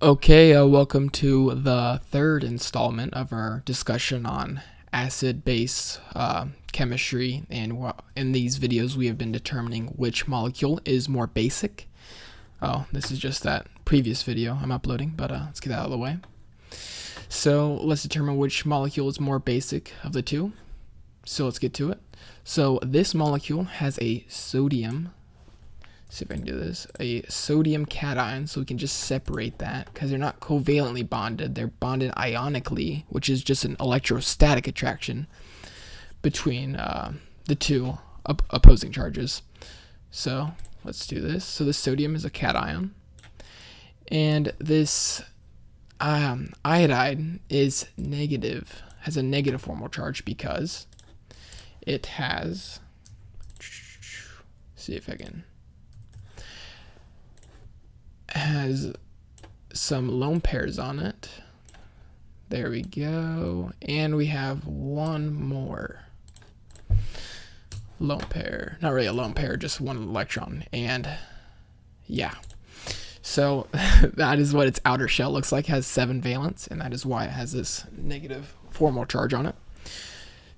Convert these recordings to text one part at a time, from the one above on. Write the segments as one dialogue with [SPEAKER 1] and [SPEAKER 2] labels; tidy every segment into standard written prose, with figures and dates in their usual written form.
[SPEAKER 1] Okay, welcome to the third installment of our discussion on acid-base chemistry, and in these videos we have been determining which molecule is more basic. Oh, this is just that previous video I'm uploading, but let's get that out of the way. So let's determine which molecule is more basic of the two. So let's get to it. So this molecule has a sodium. See if I can do this. A sodium cation, so we can just separate that because they're not covalently bonded. They're bonded ionically, which is just an electrostatic attraction between the two opposing charges. So let's do this. So this sodium is a cation, and this iodide is negative, has a negative formal charge because it has. See if I can. Has some lone pairs on it. There we go. And we have one more lone pair. Not really a lone pair, just one electron. And yeah. So that is what its outer shell looks like. It has 7 valence, and that is why it has this negative formal charge on it.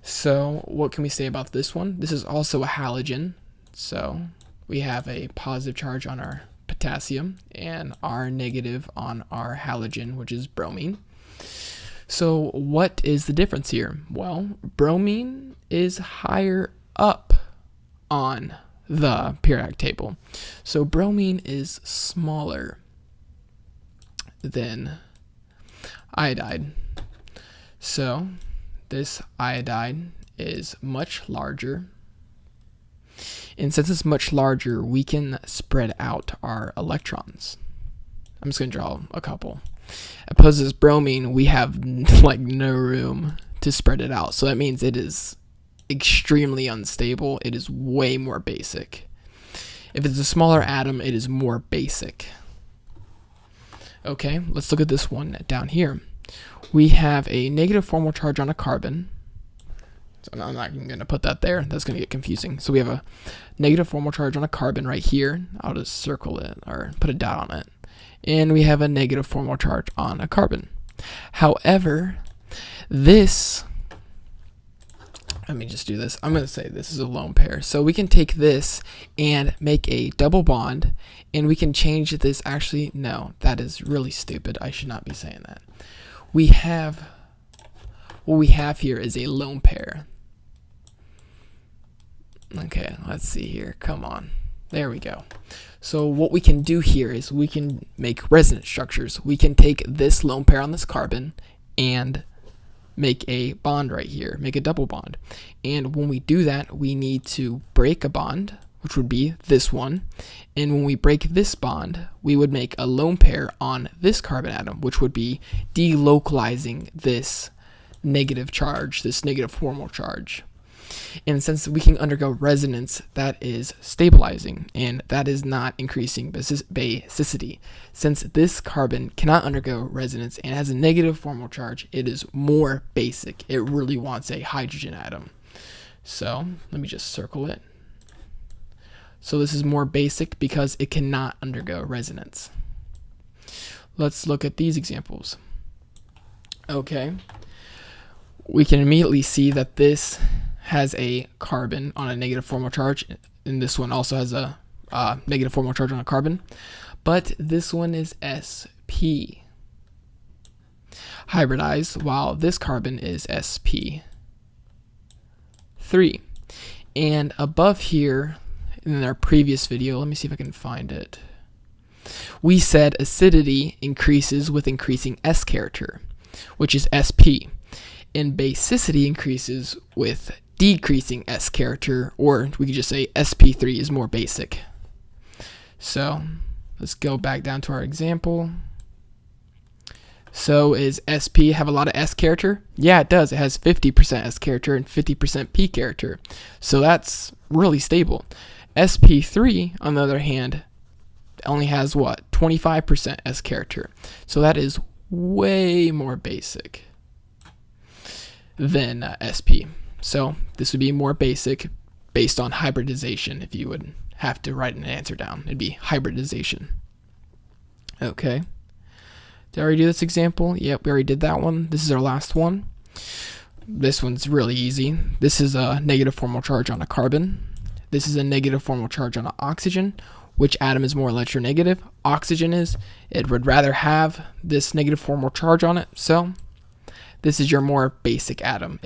[SPEAKER 1] So what can we say about this one? This is also a halogen. So we have a positive charge on our potassium and R negative on our halogen, which is bromine. So what is the difference here? Well, bromine is higher up on the periodic table. So bromine is smaller than iodide. So this iodide is much larger. And since it's much larger, we can spread out our electrons. I'm just going to draw a couple. Opposed to this bromine, we have like no room to spread it out. So that means it is extremely unstable. It is way more basic. If it's a smaller atom, it is more basic. Okay, let's look at this one down here. We have a negative formal charge on a carbon. So I'm not even going to put that there. That's going to get confusing. So we have a negative formal charge on a carbon right here. I'll just circle it or put a dot on it. And we have a negative formal charge on a carbon. However, this, let me just do this. I'm going to say this is a lone pair. So we can take this and make a double bond, and we can change this. Actually, no, that is really stupid. I should not be saying that. What we have here is a lone pair. Okay, let's see here. Come on. There we go. So what we can do here is we can make resonance structures. We can take this lone pair on this carbon and make a bond right here, make a double bond. And when we do that, we need to break a bond, which would be this one. And when we break this bond, we would make a lone pair on this carbon atom, which would be delocalizing this negative charge, this negative formal charge. And since we can undergo resonance, that is stabilizing, and that is not increasing basicity. Since this carbon cannot undergo resonance and has a negative formal charge, it is more basic. It really wants a hydrogen atom. So let me just circle it. So this is more basic because it cannot undergo resonance. Let's look at these examples. Okay. We can immediately see that this has a carbon on a negative formal charge, and this one also has a negative formal charge on a carbon, but this one is sp hybridized, while this carbon is sp3. And above here in our previous video, let me see if I can find it, we said acidity increases with increasing S character, which is sp, and basicity increases with decreasing S character, or we could just say sp3 is more basic. So let's go back down to our example. So is sp have a lot of S character? Yeah, it does. It has 50% S character and 50% P character. So that's really stable. sp3, on the other hand, only has what? 25% S character. So that is way more basic than sp. So this would be more basic based on hybridization. If you would have to write an answer down, it'd be hybridization. Okay. Did I already do this example? Yep, we already did that one. This is our last one. This one's really easy. This is a negative formal charge on a carbon. This is a negative formal charge on an oxygen. Which atom is more electronegative? Oxygen is. It would rather have this negative formal charge on it. So this is your more basic atom.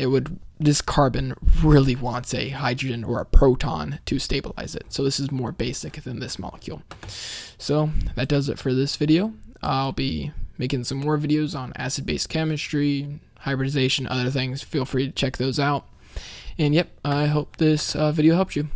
[SPEAKER 1] This carbon really wants a hydrogen or a proton to stabilize it. So this is more basic than this molecule. So that does it for this video. I'll be making some more videos on acid-base chemistry, hybridization, other things. Feel free to check those out. And yep, I hope this video helped you.